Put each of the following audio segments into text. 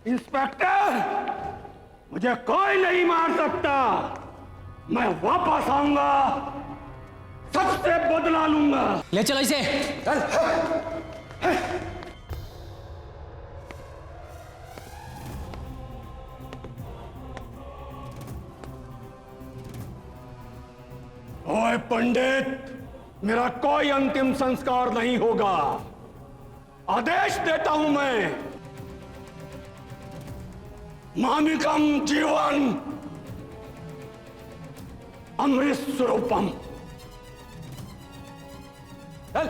Inspector, मुझे कोई नहीं मार सकता। मैं वापस आऊंगा, सबसे बदला लूंगा। ले चलो इसे। चल। ओए पंडित, मेरा कोई अंतिम संस्कार नहीं होगा। आदेश देता हूं मैं, मामिकम जीवन अमृत स्वरूपम। चल।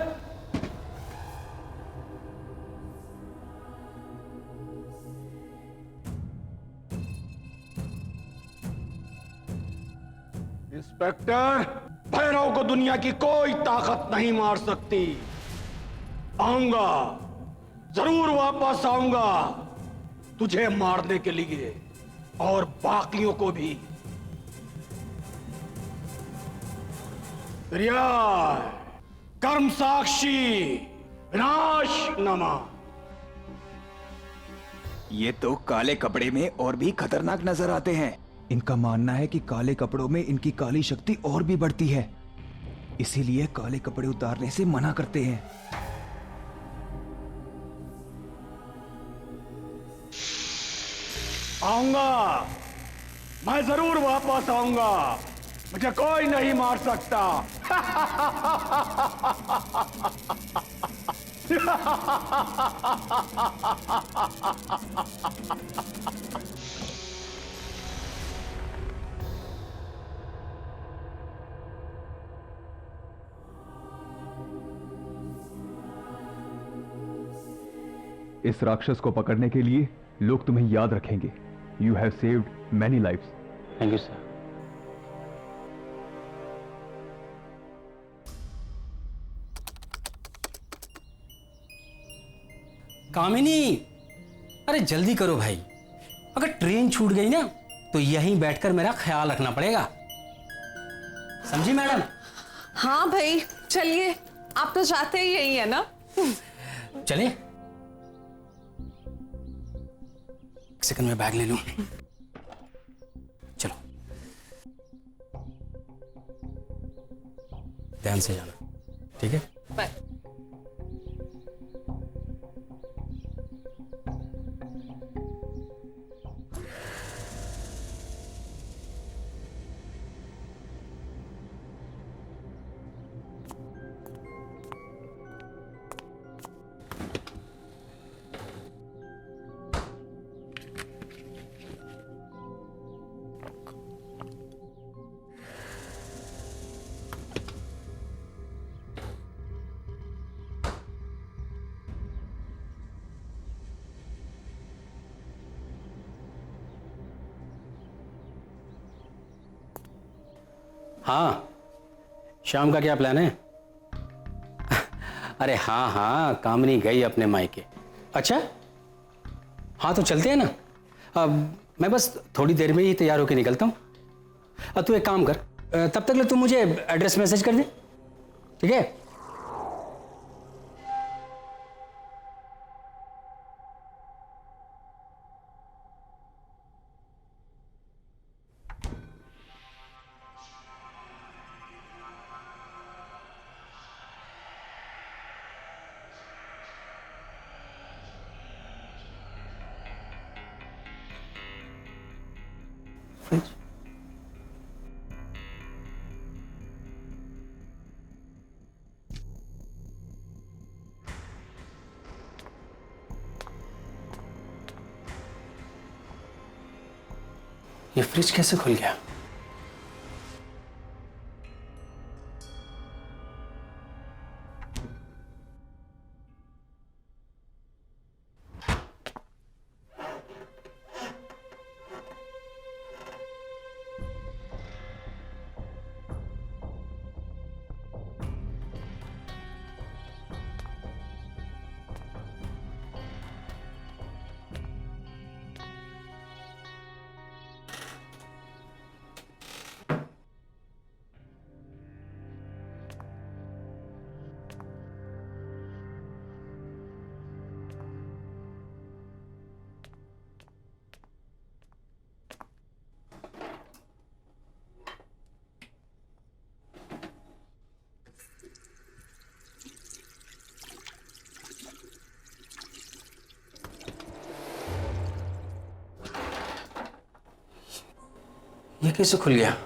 इंस्पेक्टर, भैरव को दुनिया की कोई ताकत नहीं मार सकती। आऊंगा, जरूर वापस आऊंगा तुझे मारने के लिए और बाकियों को भी। रियाय, कर्म साक्षी, विनाश नमः। ये तो काले कपड़े में और भी खतरनाक नजर आते हैं। इनका मानना है कि काले कपड़ों में इनकी काली शक्ति और भी बढ़ती है, इसीलिए काले कपड़े उतारने से मना करते हैं। आऊंगा, मैं जरूर वापस आऊंगा। मुझे कोई नहीं मार सकता। इस राक्षस को पकड़ने के लिए लोग तुम्हें याद रखेंगे। You have saved many lives. Thank you sir. Kamini, अरे जल्दी करो भाई, अगर ट्रेन छूट गई ना तो यहीं बैठकर मेरा ख्याल रखना पड़ेगा, समझी मैडम? हाँ भाई चलिए, आप तो जाते ही यही है ना। चले, एक सेकंड में बैग ले लूं। चलो, ध्यान से जाना, ठीक है? बाय। हाँ, शाम का क्या प्लान है? अरे हाँ हाँ, कामनी गई अपने मायके। अच्छा, हाँ तो चलते हैं ना। अब मैं बस थोड़ी देर में ही तैयार होकर निकलता हूँ। अब तू एक काम कर, तब तक ले तू मुझे एड्रेस मैसेज कर दे, ठीक है? ये फ्रिज कैसे खुल गया? ये कैसे खुल गया?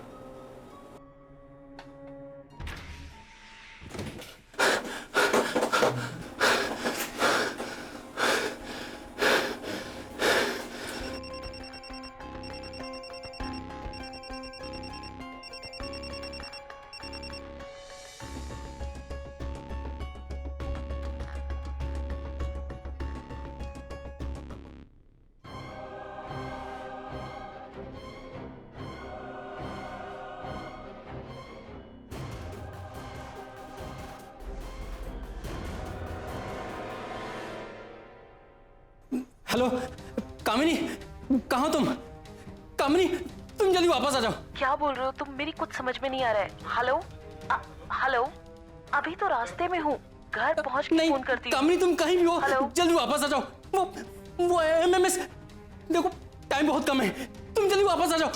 हेलो कामिनी, कहाँ तुम? कामिनी, तुम जल्दी वापस आ जाओ। क्या बोल रहे हो तुम? मेरी कुछ समझ में नहीं आ रहा है। हेलो हेलो, अभी तो रास्ते में हूँ, घर पहुँच के नहीं फोन करती हूँ। कामिनी, तुम कहीं भी हो, हेलो? जल्दी वापस आ जाओ। वो एमएमएस, देखो टाइम बहुत कम है, तुम जल्दी वापस आ जाओ।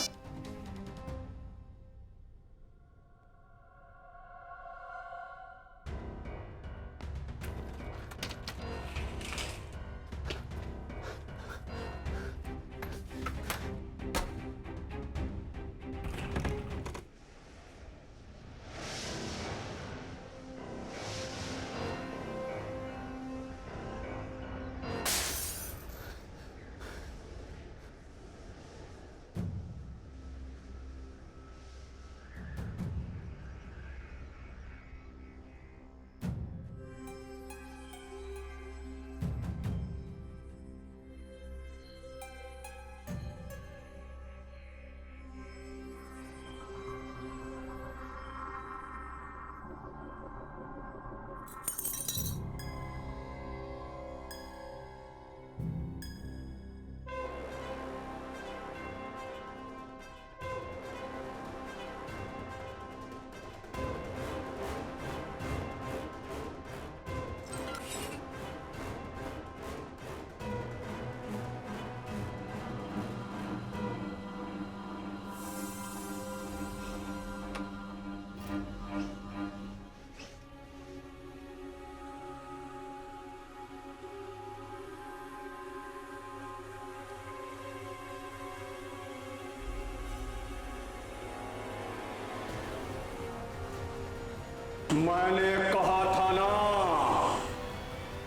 मैंने कहा था ना,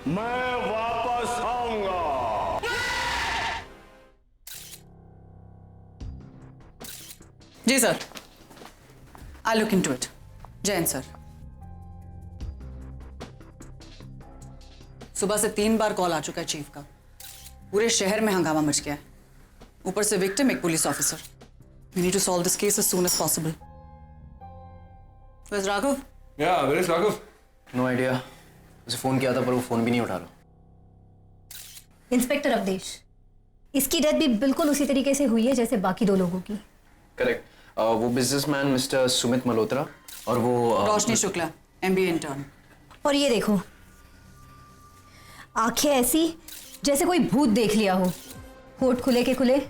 मैं वापस आऊंगा। जी sir, I look into it. Jain sir, सुबह से 3 बार कॉल आ चुका है चीफ का। पूरे शहर में हंगामा मच गया है, ऊपर से विक्टिम एक police officer. We need to solve this case as soon as possible. Where's Raghav? Yeah, where is Raghav? No idea. उसे फोन किया था पर वो फोन भी नहीं उठा रहा। इंस्पेक्टर अवधेश, इसकी डेथ भी बिल्कुल उसी तरीके से हुई है जैसे बाकी 2 लोगों की। करेक्ट। वो बिजनेसमैन मिस्टर सुमित मल्होत्रा और वो रोशनी शुक्ला, MBA इंटर्न। और ये देखो, आंखें ऐसी जैसे कोई भूत देख लिया हो, होठ खुले के खुले,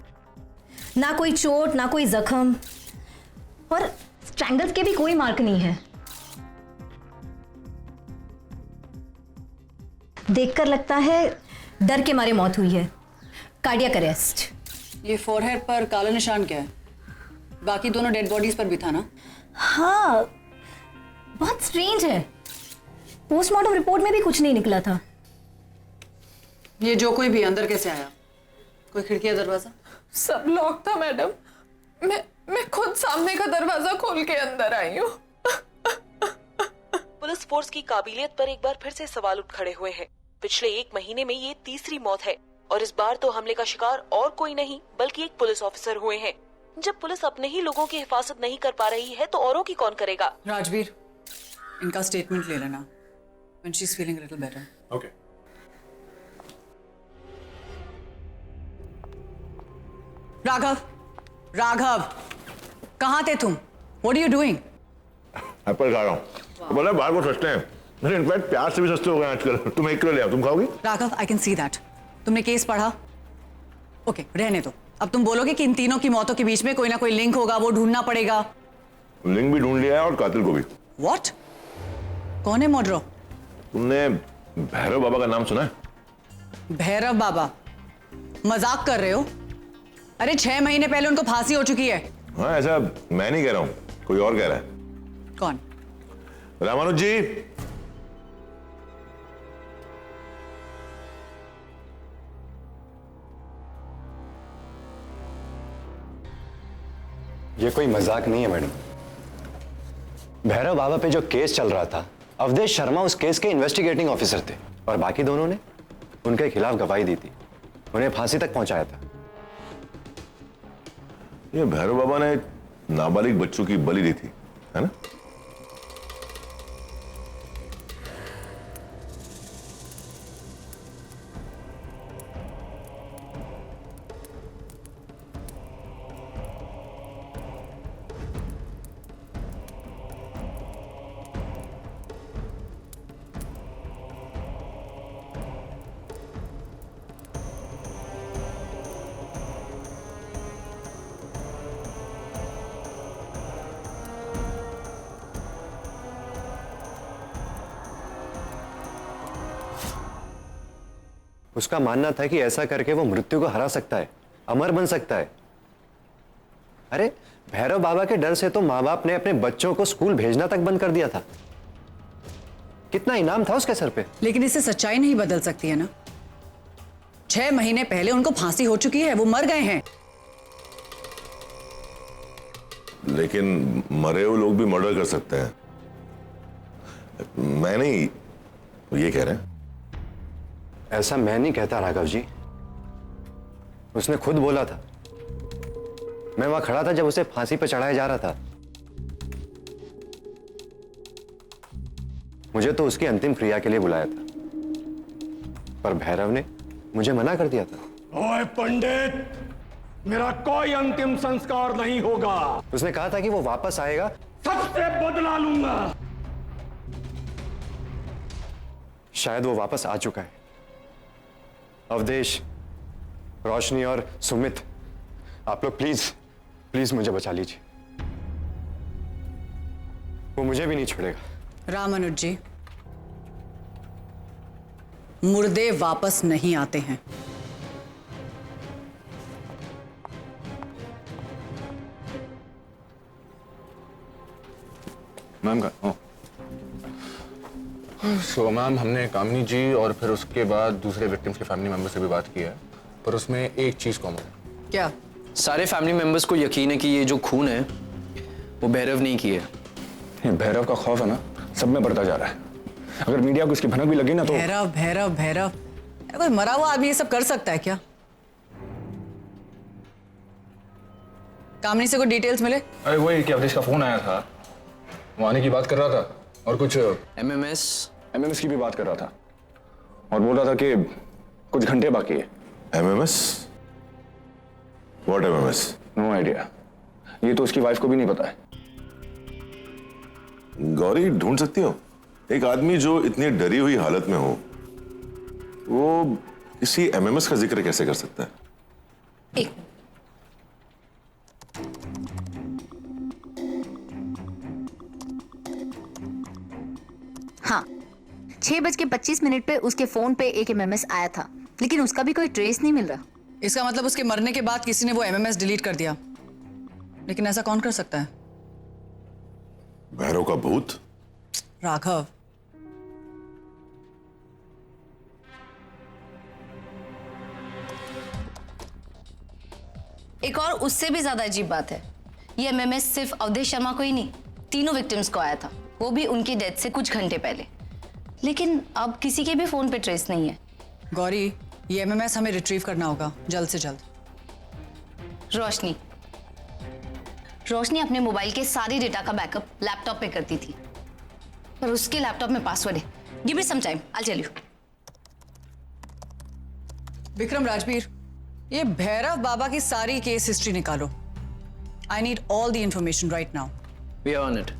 ना कोई चोट ना कोई जख्म, और स्ट्रैंगल्स के भी कोई मार्क नहीं है। देखकर लगता है डर के मारे मौत हुई है, कार्डियक अरेस्ट। ये फोरहेड पर काला निशान क्या है? बाकी दोनों डेड बॉडीज पर भी था ना? हाँ, बहुत स्ट्रेंज है। पोस्टमार्टम रिपोर्ट में भी कुछ नहीं निकला था। ये जो कोई भी अंदर कैसे आया? कोई खिड़की या दरवाजा? सब लॉक था मैडम। मैं खुद सामने का दरवाजा खोल के अंदर आई हूँ। पुलिस फोर्स की काबिलियत पर एक बार फिर से सवाल उठ खड़े हुए हैं। पिछले 1 महीने में ये 3री मौत है और इस बार तो हमले का शिकार और कोई नहीं बल्कि एक पुलिस ऑफिसर हुए हैं। जब पुलिस अपने ही लोगों की हिफाजत नहीं कर पा रही है तो औरों की कौन करेगा? राजवीर, इनका स्टेटमेंट ले लेना when she's feeling a little better. Okay. Raghav, कहाँ थे तुम? What are you doing? Apple खा रहा हूँ। बोला बाहर को सस्ते हैं, नहीं इनफैक्ट प्याज से भी सस्ते हो गए आजकल। तुम 1 किलो ले आओ, तुम खाओगी? Raghav, I can see that. तुमने केस पढ़ा? ओके, रहने दो। अब तुम बोलोगे कि इन तीनों की मौतों के बीच में कोई ना कोई लिंक होगा, वो ढूंढना पड़ेगा। लिंक भी ढूंढ लिया है और कातिल को भी। What? कौन है मोड्रो? तुमने भैरव बाबा का नाम सुना है? भैरव बाबा? मजाक कर रहे हो? अरे 6 महीने पहले उनको फांसी हो चुकी है। हाँ, ऐसा मैं नहीं कह रहा हूं, कोई और कह रहा है। कौन? रामानुज जी। ये कोई मजाक नहीं है मैडम। भैरव बाबा पे जो केस चल रहा था, अवधेश शर्मा उस केस के इन्वेस्टिगेटिंग ऑफिसर थे और बाकी दोनों ने उनके खिलाफ गवाही दी थी, उन्हें फांसी तक पहुंचाया था। ये भैरव बाबा ने नाबालिग बच्चों की बलि दी थी, है ना? उसका मानना था कि ऐसा करके वो मृत्यु को हरा सकता है, अमर बन सकता है। अरे भैरव बाबा के डर से तो माँ बाप ने अपने बच्चों को स्कूल भेजना तक बंद कर दिया था। कितना इनाम था उसके सर पे। लेकिन इससे सच्चाई नहीं बदल सकती है ना। 6 महीने पहले उनको फांसी हो चुकी है, वो मर गए हैं। लेकिन मरे हुए लोग भी मर्डर कर सकते हैं। मैं नहीं, ये कह रहे हैं। ऐसा मैं नहीं कहता राघव जी, उसने खुद बोला था। मैं वहां खड़ा था जब उसे फांसी पर चढ़ाया जा रहा था। मुझे तो उसकी अंतिम क्रिया के लिए बुलाया था, पर भैरव ने मुझे मना कर दिया था। ओए पंडित, मेरा कोई अंतिम संस्कार नहीं होगा। उसने कहा था कि वो वापस आएगा, सबसे बदला लूंगा। शायद वो वापस आ चुका है। अवधेश, रोशनी और सुमित, आप लोग प्लीज प्लीज मुझे बचा लीजिए। वो मुझे भी नहीं छोड़ेगा। रामानुज जी, मुर्दे वापस नहीं आते हैं। मैम का सो मैम, हमने कामनी जी और फिर उसके बाद दूसरे विक्टिम्स के फैमिली मेंबर से भी बात की है, पर उसमें एक चीज कॉमन है। क्या? सारे फैमिली मेंबर्स को यकीन है कि ये जो खून है वो भैरव नहीं किए। ये भैरव का खौफ है ना, सब में बढ़ता जा रहा है। अगर मीडिया को इसकी भनक भी लगी ना तो भैरव भैरव भैरव, अरे कोई मरा हुआ आदमी ये सब कर सकता है क्या? कामनी से कोई डिटेल्स मिले? अरे वही कि अवधेश का फोन आया था, वो आने की बात कर रहा था और कुछ एमएमएस की भी बात कर रहा था और बोल रहा था कि कुछ घंटे बाकी है। MMS? What MMS? No idea, ये तो उसकी वाइफ को भी नहीं पता है। गौरी, ढूंढ सकती हो एक आदमी जो इतनी डरी हुई हालत में हो, वो किसी एमएमएस का जिक्र कैसे कर सकता है? एक हाँ, 6:25 पे उसके फोन पे एक एमएमएस आया था, लेकिन उसका भी कोई ट्रेस नहीं मिल रहा। इसका मतलब उसके मरने के बाद किसी ने वो एमएमएस डिलीट कर दिया। लेकिन ऐसा कौन कर सकता है? भैरव का भूत? राघव, एक और उससे भी ज्यादा अजीब बात है, ये एमएमएस सिर्फ अवधेश शर्मा को ही नहीं, तीनों विक्टिम्स को आया था, वो भी उनकी डेथ से कुछ घंटे पहले। लेकिन अब किसी के भी फोन पे ट्रेस नहीं है। गौरी, ये एमएमएस हमें रिट्रीव करना होगा जल्द से जल्द। रोशनी अपने मोबाइल के सारी डेटा का बैकअप लैपटॉप पे करती थी, पर उसके लैपटॉप में पासवर्ड है। Give me some time, I tell you. Vikram Rajveer, ये भैरव बाबा की सारी केस हिस्ट्री निकालो। I need all the information right now. We are on it.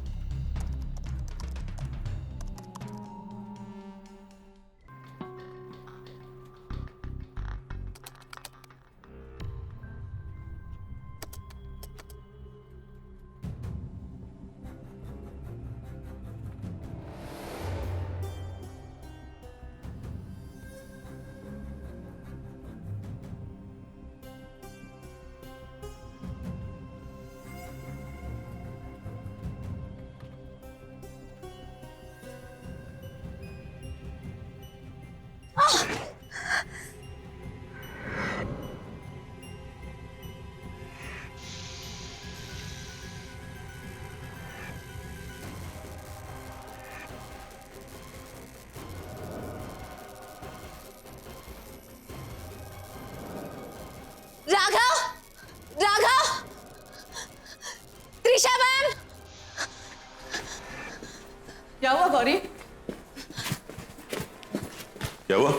क्या हुआ?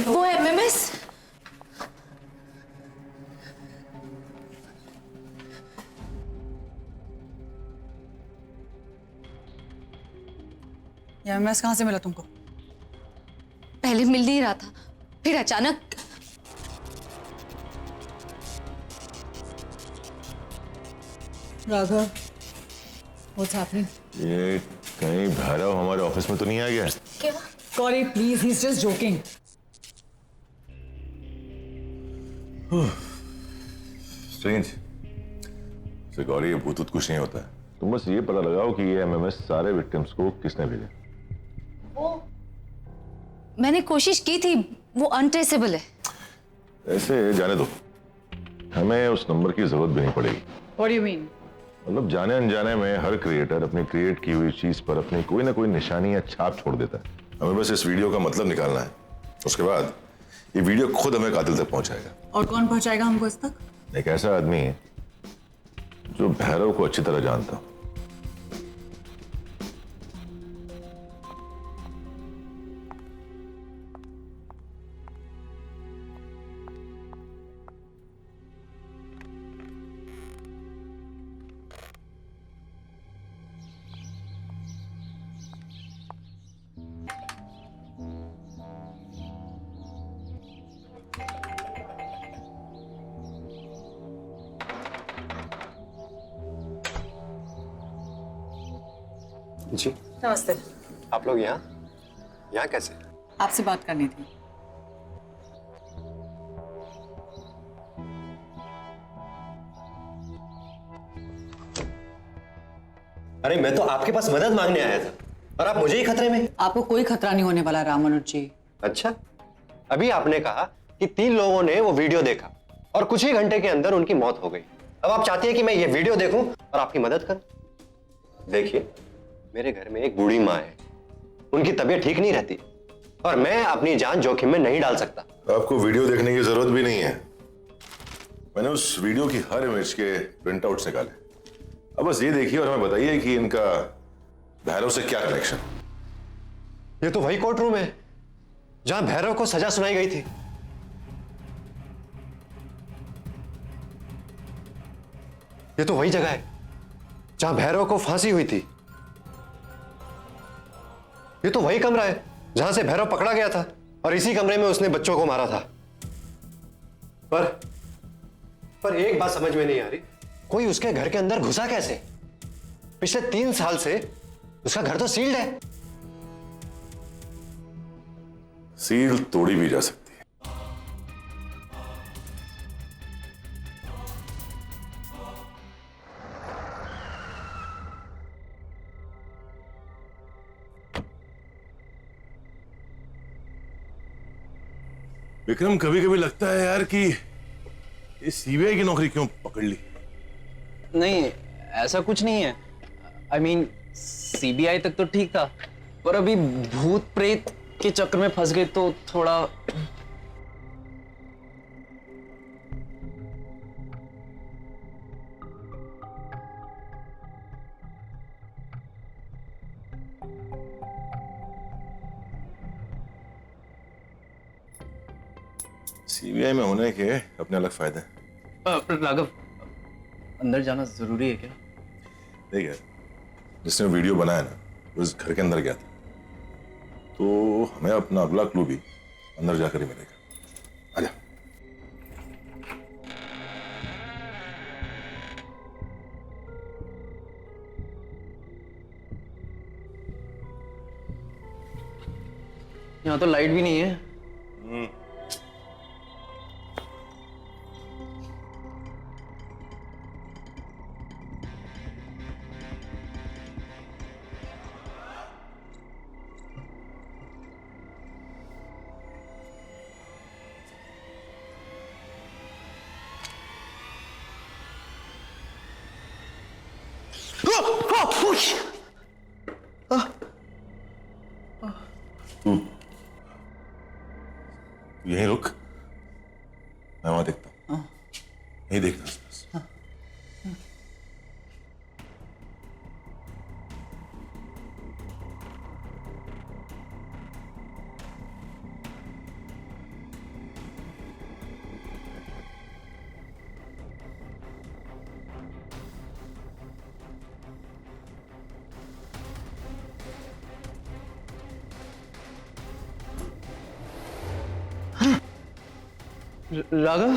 वो एमएमएस। ये एमएमएस कहाँ से मिला तुमको? पहले मिल नहीं रहा था, फिर अचानक। Raghav, what's happening? ये कहीं भैरव हमारे ऑफिस में तो नहीं आ गया? क्या? Gauri please, he is just joking. Strange. Gauri, ये भूत कुछ नहीं होता है। तुम बस ये पता लगाओ कि ये एमएमएस सारे विक्टिम्स को किसने भेजा। वो मैंने कोशिश की थी, वो अनट्रेसेबल है। ऐसे जाने दो, हमें उस नंबर की जरूरत भी नहीं पड़ेगी। What do you mean? मतलब जाने अनजाने में हर क्रिएटर अपनी क्रिएट की हुई चीज पर अपनी कोई ना कोई निशानी या छाप छोड़ देता है। हमें बस इस वीडियो का मतलब निकालना है, उसके बाद ये वीडियो खुद हमें कातिल तक पहुंचाएगा। और कौन पहुंचाएगा हमको इस तक? एक ऐसा आदमी है जो भैरव को अच्छी तरह जानता हो। जी नमस्ते। आप लोग यहाँ कैसे? आपसे बात करनी थी। अरे मैं तो आपके पास मदद मांगने आया था और आप मुझे ही खतरे में। आपको कोई खतरा नहीं होने वाला रामानुज जी। अच्छा, अभी आपने कहा कि 3 लोगों ने वो वीडियो देखा और कुछ ही घंटे के अंदर उनकी मौत हो गई। अब आप चाहती हैं कि मैं ये वीडियो देखूं और आपकी मदद करूं? देखिए, मेरे घर में एक बूढ़ी माँ है, उनकी तबीयत ठीक नहीं रहती और मैं अपनी जान जोखिम में नहीं डाल सकता। आपको वीडियो देखने की जरूरत भी नहीं है। मैंने उस वीडियो की हर इमेज के प्रिंट आउट्स निकाले। अब बस ये देखिए और हमें बताइए कि इनका भैरव से क्या कनेक्शन। ये तो वही कोर्ट रूम है जहां भैरव को सजा सुनाई गई थी। ये तो वही जगह है जहां भैरव को फांसी हुई थी। ये तो वही कमरा है जहां से भैरव पकड़ा गया था और इसी कमरे में उसने बच्चों को मारा था। पर एक बात समझ में नहीं आ रही, कोई उसके घर के अंदर घुसा कैसे? पिछले 3 साल से उसका घर तो सील्ड है। सील तोड़ी भी जा सकती है। विक्रम, कभी कभी लगता है यार कि ये सीबीआई की नौकरी क्यों पकड़ ली। नहीं, ऐसा कुछ नहीं है। I mean, सीबीआई तक तो ठीक था, पर अभी भूत प्रेत के चक्कर में फंस गए तो थोड़ा। सीबीआई में होने के अपने अलग फायदे हैं। राघव, अंदर जाना जरूरी है क्या? देख यार, जिसने वीडियो बनाया ना, वो इस घर के अंदर गया था, तो हमें अपना अगला क्लू भी अंदर जाकर ही मिलेगा। आजा। यहाँ तो लाइट भी नहीं है। तू यहीं रुक, मैं वहां देखता हूं। यही देखना आसपास। राघव?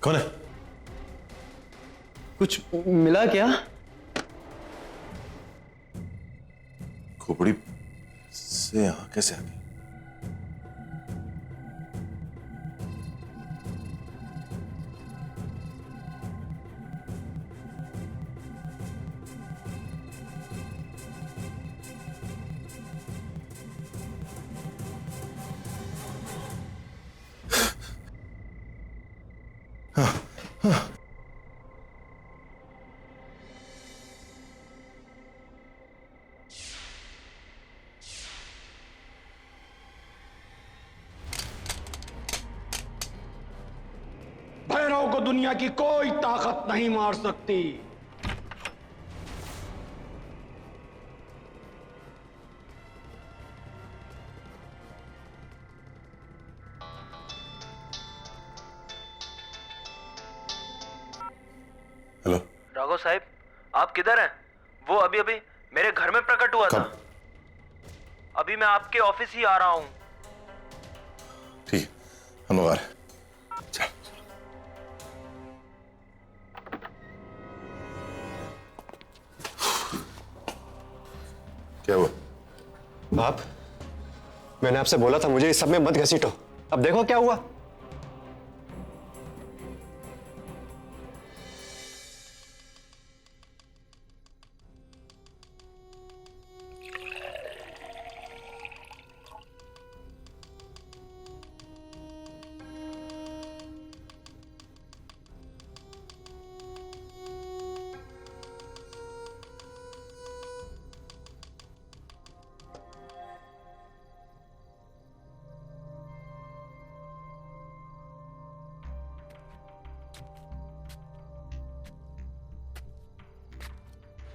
कौन है? कुछ मिला क्या? खोपड़ी से यहाँ कैसे आ गई? भैरव को दुनिया की कोई ताकत नहीं मार सकती। हेलो राघव साहब, आप किधर हैं? वो अभी अभी मेरे घर में प्रकट हुआ था। अभी मैं आपके ऑफिस ही आ रहा हूँ। ठीक है, हम लोग आ रहे हैं। चल। क्या हुआ? बाप, मैंने आपसे बोला था मुझे इस सब में मत घसीटो। अब देखो क्या हुआ।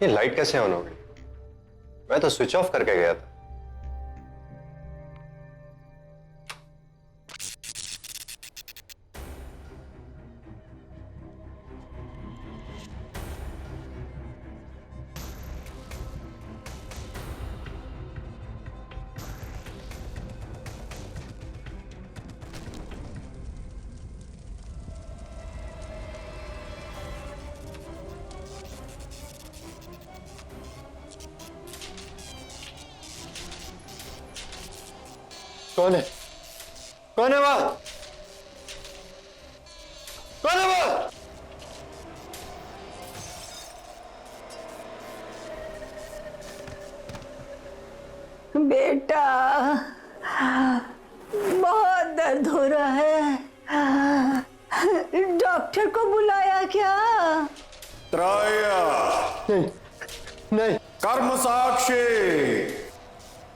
ये लाइट कैसे ऑन हो गई? मैं तो स्विच ऑफ करके गया था। कौन है? कौन है वहां? कौन है वहां? बेटा, बहुत दर्द हो रहा है। डॉक्टर को बुलाया क्या? त्रया। नहीं, नहीं। कर्म साक्षी।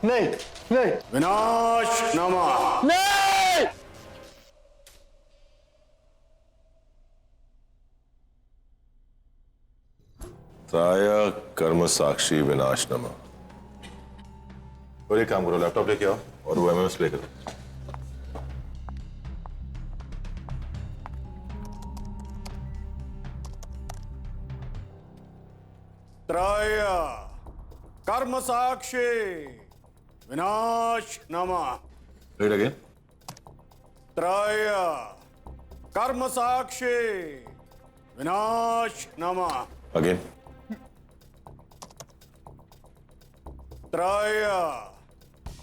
नहीं, नहीं। विनाश नमः। नहीं। त्राया कर्म साक्षी विनाश नमः। और एक काम करो, लैपटॉप लेके आओ और वो एमएमएस प्ले करो। त्रया कर्म साक्षी विनाश नमः। Read again. त्रया कर्म साक्षी विनाश नमः। अगेन। त्रया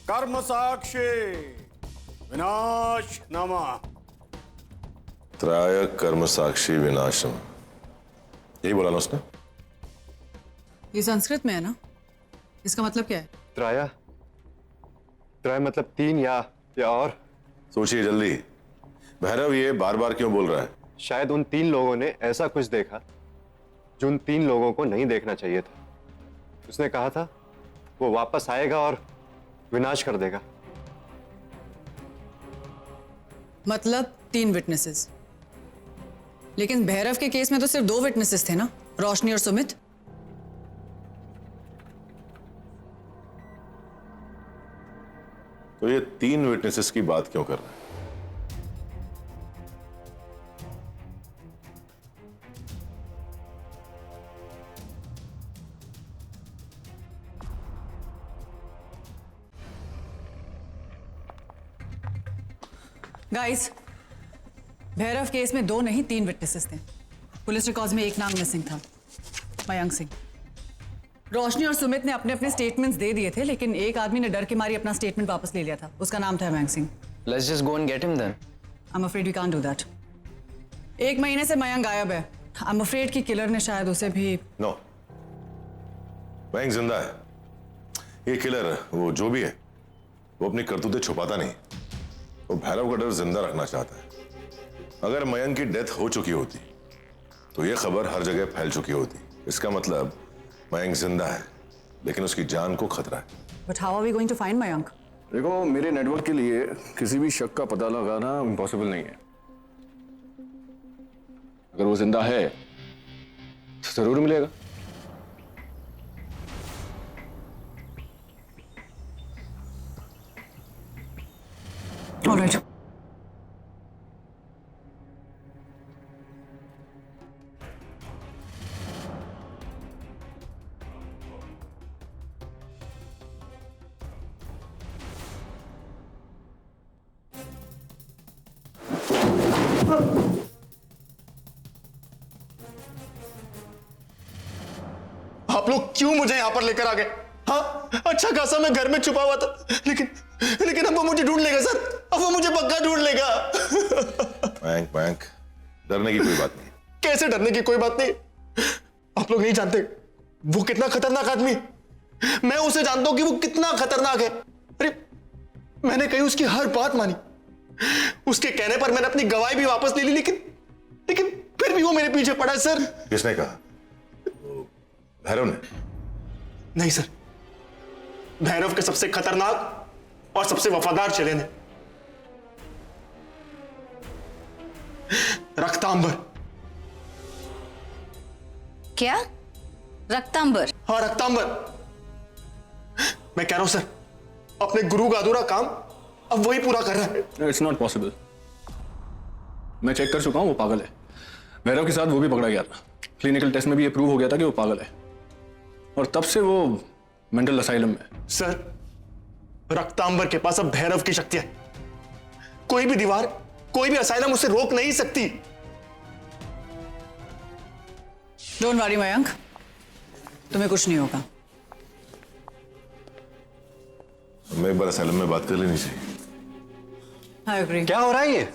कर्म साक्षी विनाश नमः। त्राय कर्म साक्षी विनाश नमः। यही बोला ना उसने? ये संस्कृत में है ना? इसका मतलब क्या है? त्राया, त्राय मतलब तीन या और? सोचिए जल्दी। भैरव ये बार बार क्यों बोल रहा है? शायद उन तीन लोगों ने ऐसा कुछ देखा जो उन तीन लोगों को नहीं देखना चाहिए था। उसने कहा था वो वापस आएगा और विनाश कर देगा। मतलब 3 विटनेसेस। लेकिन भैरव के केस में तो सिर्फ 2 विटनेसेस थे ना, रोशनी और सुमित। तो ये 3 विटनेसेस की बात क्यों कर रहा है? गाइस, भैरव केस में 2 नहीं 3 विटनेसेस थे। पुलिस रिकॉर्ड्स में एक नाम मिसिंग था, मयंक सिंह। रोशनी और सुमित ने अपने अपने स्टेटमेंट्स दे दिए थे, लेकिन एक आदमी ने डर के मारी अपना स्टेटमेंट वापस ले लिया था। उसका नाम था Mayank Singh. Let's just go and get him then. I'm afraid we can't do that. 1 महीने से मयंक गायब है। I'm afraid कि किलर ने शायद उसे भी नो, मयंक जिंदा है। ये किलर, वो जो भी है, वो अपनी करतूतें छुपाता नहीं। वो भैरव का डर जिंदा रखना चाहता है। अगर मयंक की डेथ हो चुकी होती तो ये खबर हर जगह फैल चुकी होती। इसका मतलब मयंक जिंदा है, लेकिन उसकी जान को खतरा है। But how are we going to find Mayank? देखो, मेरे नेटवर्क के लिए किसी भी शक का पता लगाना इम्पॉसिबल नहीं है। अगर वो जिंदा है तो जरूर मिलेगा। All right. आप लोग क्यों मुझे यहां पर लेकर आ गए? हाँ, अच्छा खासा मैं घर में छुपा हुआ था, लेकिन अब वो मुझे ढूंढ लेगा सर। अब वो मुझे पक्का ढूंढ लेगा। मयंक, डरने की कोई बात नहीं। कैसे डरने की कोई बात नहीं? आप लोग नहीं जानते वो कितना खतरनाक आदमी है। मैं उसे जानता हूं कि वो कितना खतरनाक है। अरे, मैंने कहीं उसकी हर बात मानी। उसके कहने पर मैंने अपनी गवाही भी वापस ले ली, लेकिन फिर भी वो मेरे पीछे पड़ा है सर। किसने कहा? भैरव ने? नहीं सर, भैरव के सबसे खतरनाक और सबसे वफादार चेले ने, रक्तांबर। क्या? रक्तांबर? हाँ, रक्तांबर। मैं कह रहा हूं सर, अपने गुरु का अधूरा काम अब वही पूरा कर रहा है। It's not possible. मैं चेक कर चुका हूं, वो पागल है। भैरव के साथ वो भी पकड़ा गया था। क्लिनिकल टेस्ट में भी ये प्रूव हो गया था कि वो पागल है, और तब से वो मेंटल असाइलम में। सर, रक्तांबर के पास अब भैरव की शक्ति है। कोई भी दीवार, कोई भी असाइलम उसे रोक नहीं सकती। डोंट वरी मयंक, तुम्हें कुछ नहीं होगा। हमें एक बार असाइलम में बात कर लेनी चाहिए। I agree. क्या हो रहा है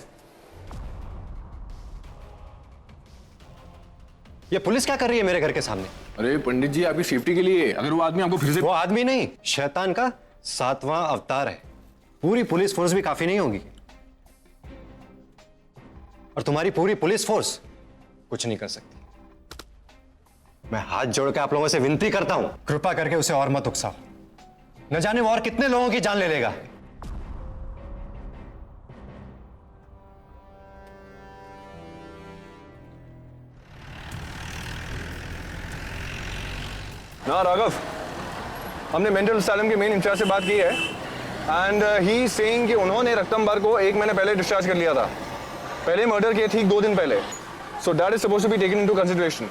ये पुलिस क्या कर रही है मेरे घर के सामने? अरे पंडित जी, आपकी सेफ्टी के लिए। अगर वो आदमी आपको फिर से... वो आदमी नहीं, शैतान का 7वां अवतार है। पूरी पुलिस फोर्स भी काफी नहीं होगी, और तुम्हारी पूरी पुलिस फोर्स कुछ नहीं कर सकती। मैं हाथ जोड़ के आप लोगों से विनती करता हूं, कृपा करके उसे और मत उकसाओ। न जाने वो और कितने लोगों की जान ले लेगा। ना राघव, हमने मेंटल असाइलम के मेन इंचार्ज से बात की है, एंड ही सेइंग कि उन्होंने रक्तंबर को 1 महीने पहले डिस्चार्ज कर लिया था। पहले मर्डर किए ठीक 2 दिन पहले। So that is supposed to be taken into consideration.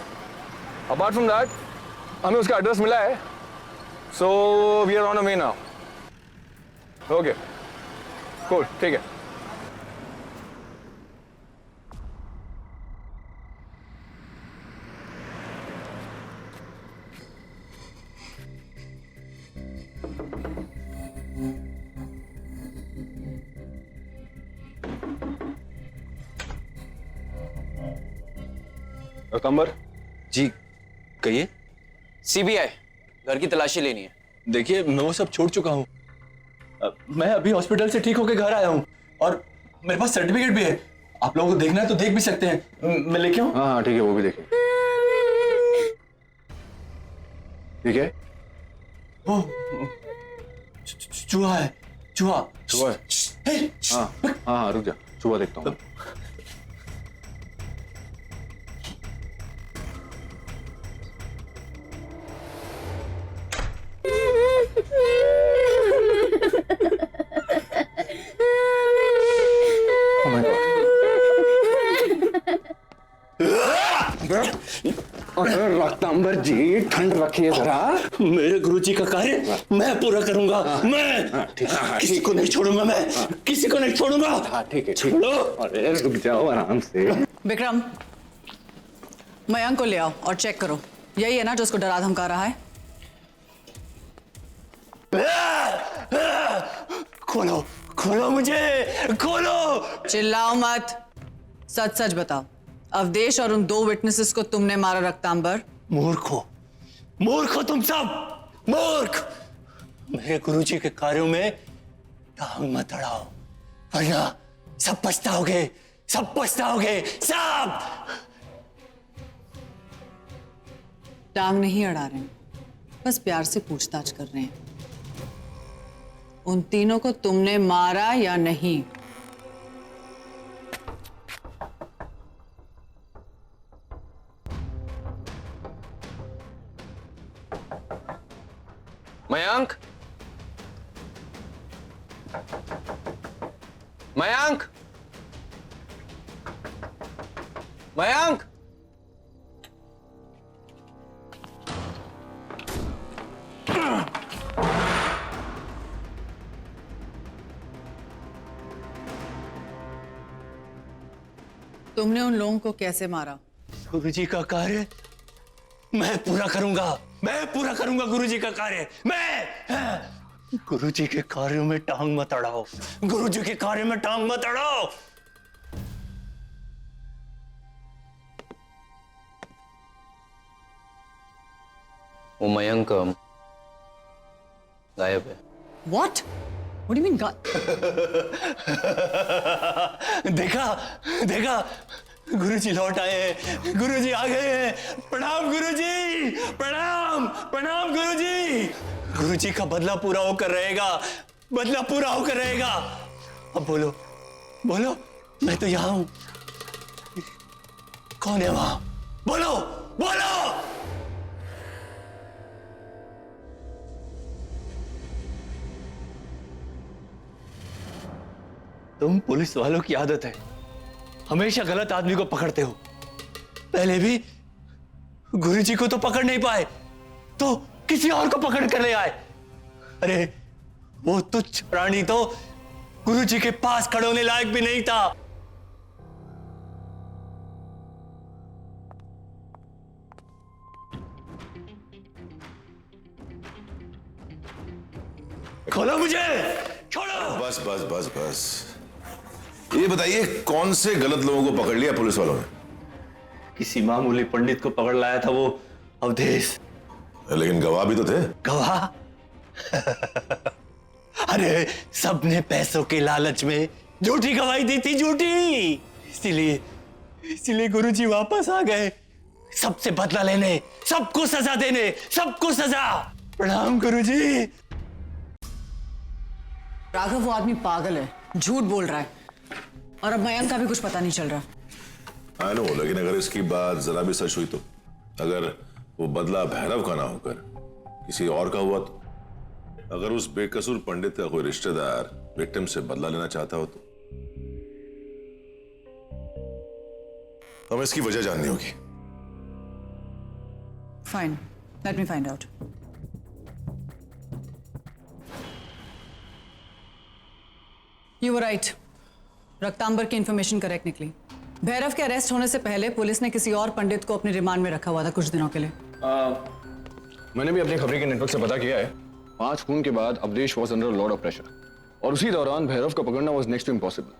Apart from that, हमें उसका एड्रेस मिला है, so we are on a way now. Okay, cool, ठीक है। रक्तंबर जी कहिए। सीबीआई, घर की तलाशी लेनी है। देखिए, मैं वो सब छोड़ चुका हूँ। मैं अभी हॉस्पिटल से ठीक होकर घर आया हूँ, और मेरे पास सर्टिफिकेट भी है। आप लोगों को देखना है तो देख भी सकते हैं। मैं लेके आऊँ? हाँ ठीक है, वो भी देखें। ठीक है। ओ, चूहा है। चूहा है? हाँ, रुक जा, चूहा देखता हूँ। रक्तांबर जी ठंड रखिए जरा। मेरे गुरुजी का कार्य मैं पूरा करूंगा। मैं किसी को नहीं छोड़ूंगा, मैं किसी को नहीं छोड़ूंगा। ठीक है, छोड़ो। अरे रुक जाओ आराम से। विक्रम, मयंक को ले आओ और चेक करो, यही है ना जो उसको डरा धमका रहा है? खोलो खोलो, मुझे खोलो। चिल्लाओ मत, सच सच बताओ, अवधेश और उन 2 विटनेसेस को तुमने मारा रक्तांबर? मूर्खो, मूर्खो तुम सब, मूर्ख। मेरे गुरुजी के कार्यों में टांग मत अड़ाओ, वरना सब पछताओगे, सब पछताओगे, सब। टांग नहीं अड़ा रहे हैं, बस प्यार से पूछताछ कर रहे हैं। उन तीनों को तुमने मारा या नहीं? मयंक, मयंक, मयंक। तुमने उन लोगों को कैसे मारा? गुरुजी का कार्य मैं पूरा करूंगा, मैं पूरा करूंगा गुरुजी का कार्य। मैं गुरुजी के कार्यों में टांग मत अड़ाओ, गुरुजी के कार्य में टांग मत अड़ाओ। वो मयंक गायब है। What? What do you mean देखा देखा, गुरुजी लौट आए हैं, गुरुजी आ गए हैं। प्रणाम गुरुजी, प्रणाम प्रणाम गुरुजी। गुरुजी का बदला पूरा होकर रहेगा, बदला पूरा होकर रहेगा। अब बोलो बोलो, मैं तो यहां हूं। कौन है वहां? बोलो बोलो। तुम पुलिस वालों की आदत है, हमेशा गलत आदमी को पकड़ते हो। पहले भी गुरुजी को तो पकड़ नहीं पाए, तो किसी और को पकड़ कर ले आए। अरे वो तुच्छ प्राणी तो गुरुजी के पास खड़े होने लायक भी नहीं था। खोलो मुझे, छोड़ो। बस बस बस बस, ये बताइए कौन से गलत लोगों को पकड़ लिया पुलिस वालों ने? किसी मामूली पंडित को पकड़ लाया था वो अवधेश। लेकिन गवाह भी तो थे। गवाह? अरे सबने पैसों के लालच में झूठी गवाही दी थी, झूठी। इसीलिए गुरुजी वापस आ गए, सबसे बदला लेने, सबको सजा देने, सबको सजा। प्रणाम गुरुजी। राघव, वो आदमी पागल है, झूठ बोल रहा है, और अब मयंक का भी कुछ पता नहीं चल रहा। आई नो, लेकिन अगर इसकी बात जरा भी सच हुई तो, अगर वो बदला भैरव का ना होकर किसी और का हुआ तो, अगर उस बेकसूर पंडित का कोई रिश्तेदार विक्टिम से बदला लेना चाहता हो तो हमें इसकी वजह जाननी होगी। Fine, let me find out. You were right. रक्तांबर की इंफॉर्मेशन करेक्ट निकली। भैरव के अरेस्ट होने से पहले पुलिस ने किसी और पंडित को अपने रिमांड में रखा हुआ था कुछ दिनों के लिए। मैंने भी अपनी खबरी के नेटवर्क से पता किया है। 5 खून के बाद Awadhesh was under lot of pressure, और उसी दौरान भैरव का पकड़ना वॉज नेक्स्ट टू इम्पॉसिबल।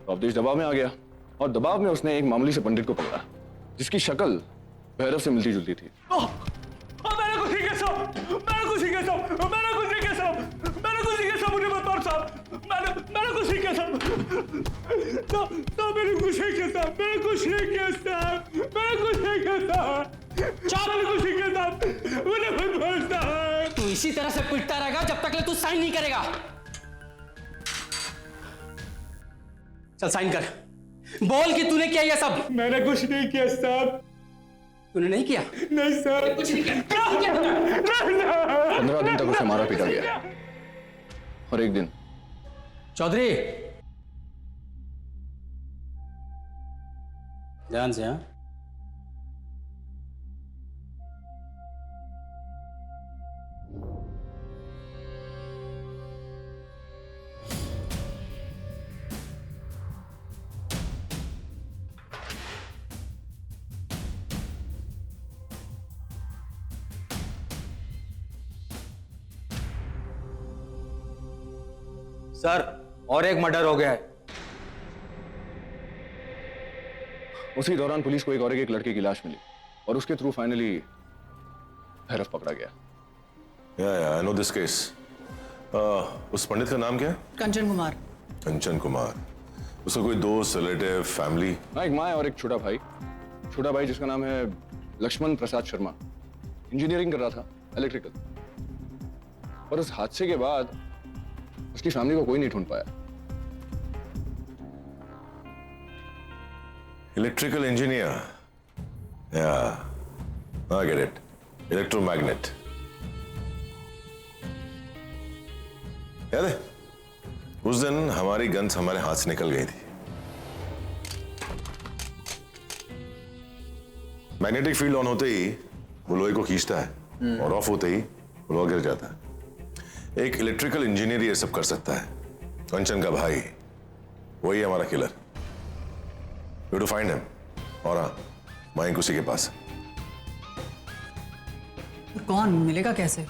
तो अवधेश दबाव में आ गया, और दबाव में उसने एक मामूली से पंडित को पकड़ा जिसकी शक्ल भैरव से मिलती जुलती थी। तू इसी तरह से पिटता रहेगा जब तक तू साइन नहीं करेगा। चल साइन कर, बोल कि तूने किया ये सब। मैंने कुछ नहीं किया साहब। तूने नहीं किया? नहीं सर, कुछ नहीं किया। 15 दिन तक उसे मारा पीटा गया, और एक दिन चौधरी ध्यान से। हाँ, सर और एक मर्डर हो गया है। उसी दौरान पुलिस को एक लड़के की लाश मिली और उसके थ्रू फाइनली भैरव पकड़ा गया। I know this case. उस पंडित का नाम क्या है? कंचन कुमार। कंचन कुमार। उसका कोई दोस्त, रिलेटिव, फैमिली? हाँ, एक माँ है और एक छोटा भाई। छोटा भाई जिसका नाम है लक्ष्मण प्रसाद शर्मा, इंजीनियरिंग कर रहा था, इलेक्ट्रिकल। पर उस हादसे के बाद उसकी फैमिली को कोई नहीं ढूंढ पाया। इलेक्ट्रिकल इंजीनियर, या आई गेट इट, इलेक्ट्रोमैग्नेट। याद है उस दिन हमारी गन्स हमारे हाथ से निकल गई थी। मैग्नेटिक फील्ड ऑन होते ही वो लोहे को खींचता है और ऑफ होते ही वो लोहा गिर जाता है। एक इलेक्ट्रिकल इंजीनियर ये सब कर सकता है। कंचन का भाई, वही है हमारा killer. You to find him. और हाँ, माइक उसी के पास है। कौन मिलेगा कैसे?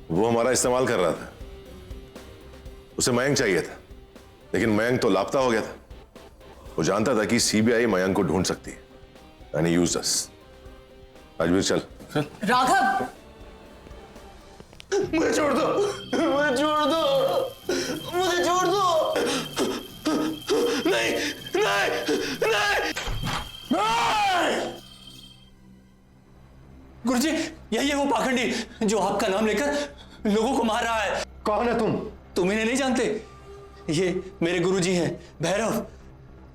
वो हमारा इस्तेमाल कर रहा था। उसे मयंक चाहिए था, लेकिन मयंक तो लापता हो गया था। वो जानता था कि सीबीआई मयंक को ढूंढ सकती है, यानी यूज अस। राजवीर चल। राघव, मुझे छोड़ दो, मुझे छोड़ दो, मुझे छोड़ दो। नहीं नहीं नहीं नहीं। गुरुजी, यही है वो पाखंडी जो आपका नाम लेकर लोगों को मार रहा है। कौन है तुम? तुम इन्हें नहीं जानते? ये मेरे गुरुजी हैं, भैरव।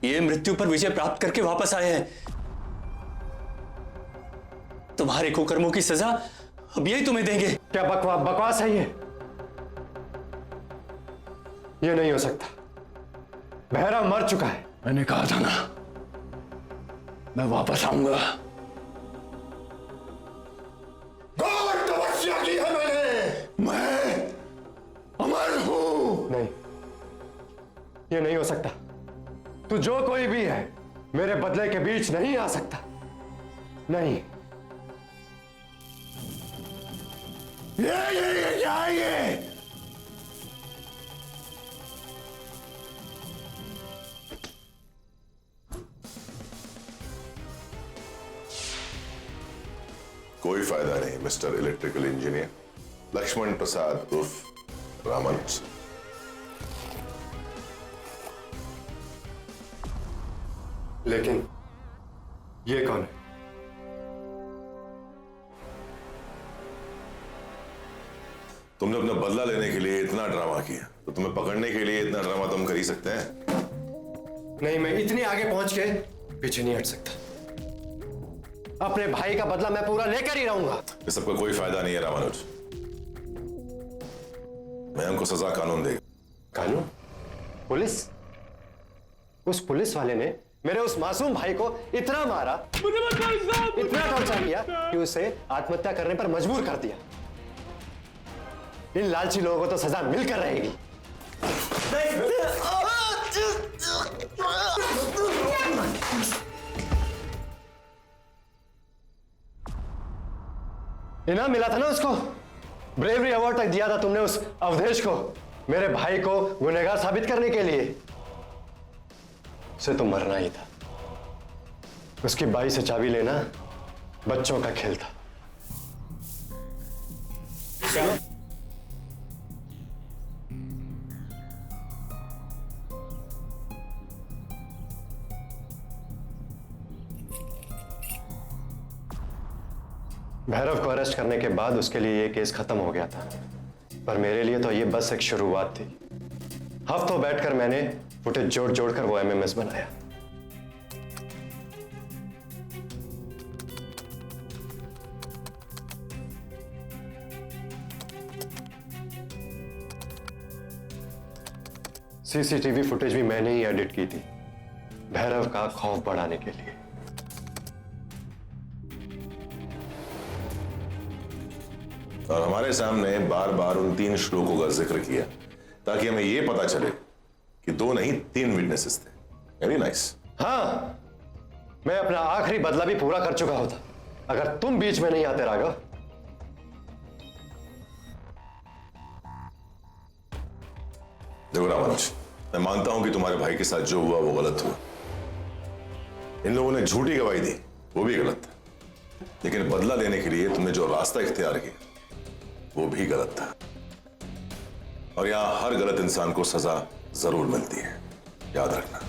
ये मृत्यु पर विजय प्राप्त करके वापस आए हैं। तुम्हारे कुकर्मों की सजा अब यही तुम्हें देंगे। क्या बकवास है ये? नहीं हो सकता। भैरव मर चुका है। मैंने कहा था ना, मैं वापस आऊंगा। घोर तपस्या की है मैंने। मैं अमर हूं। नहीं, ये नहीं हो सकता। तू जो कोई भी है, मेरे बदले के बीच नहीं आ सकता। नहीं। ये क्या है ये? कोई फायदा नहीं मिस्टर इलेक्ट्रिकल इंजीनियर। लक्ष्मण प्रसाद उर्फ रामानुज। लेकिन ये कौन है? तुमने अपना बदला लेने के लिए इतना ड्रामा किया, तो तुम्हें पकड़ने के लिए इतना ड्रामा तुम कर ही सकते हैं। नहीं, मैं इतनी आगे पहुंच के पीछे नहीं हट सकता। अपने भाई का बदला मैं पूरा लेकर ही रहूंगा। इस सबका कोई फायदा नहीं है रामानुज। मैं हमको सजा कानून देगा। कानून? पुलिस? उस पुलिस वाले ने मेरे उस मासूम भाई को इतना मारा, इतना टॉर्चर किया कि उसे आत्महत्या करने पर मजबूर कर दिया। इन लालची लोगों को तो सजा मिलकर रहेगी। इनाम मिला था ना उसको, ब्रेवरी अवार्ड तक दिया था तुमने उस अवधेश को, मेरे भाई को गुनहगार साबित करने के लिए। उसे तो मरना ही था। उसकी बाई से चाबी लेना बच्चों का खेल था। भैरव को अरेस्ट करने के बाद उसके लिए ये केस खत्म हो गया था, पर मेरे लिए तो ये बस एक शुरुआत थी। हफ्तों बैठकर मैंने फुटेज जोड़ जोड़कर वो एमएमएस बनाया। सीसीटीवी फुटेज भी मैंने ही एडिट की थी, भैरव का खौफ बढ़ाने के लिए। और हमारे सामने बार बार उन 3 श्लोकों का जिक्र किया ताकि हमें यह पता चले कि 2 नहीं 3 विटनेसेस थे। Very nice. हाँ, मैं अपना आखिरी बदला भी पूरा कर चुका होता अगर तुम बीच में नहीं आते राघव। देखो रामानुज, मैं मानता हूं कि तुम्हारे भाई के साथ जो हुआ वो गलत हुआ। इन लोगों ने झूठी गवाही दी, वो भी गलत था। लेकिन बदला लेने के लिए तुमने जो रास्ता इख्तियार किया वो भी गलत था। और यहां हर गलत इंसान को सजा जरूर मिलती है, याद रखना।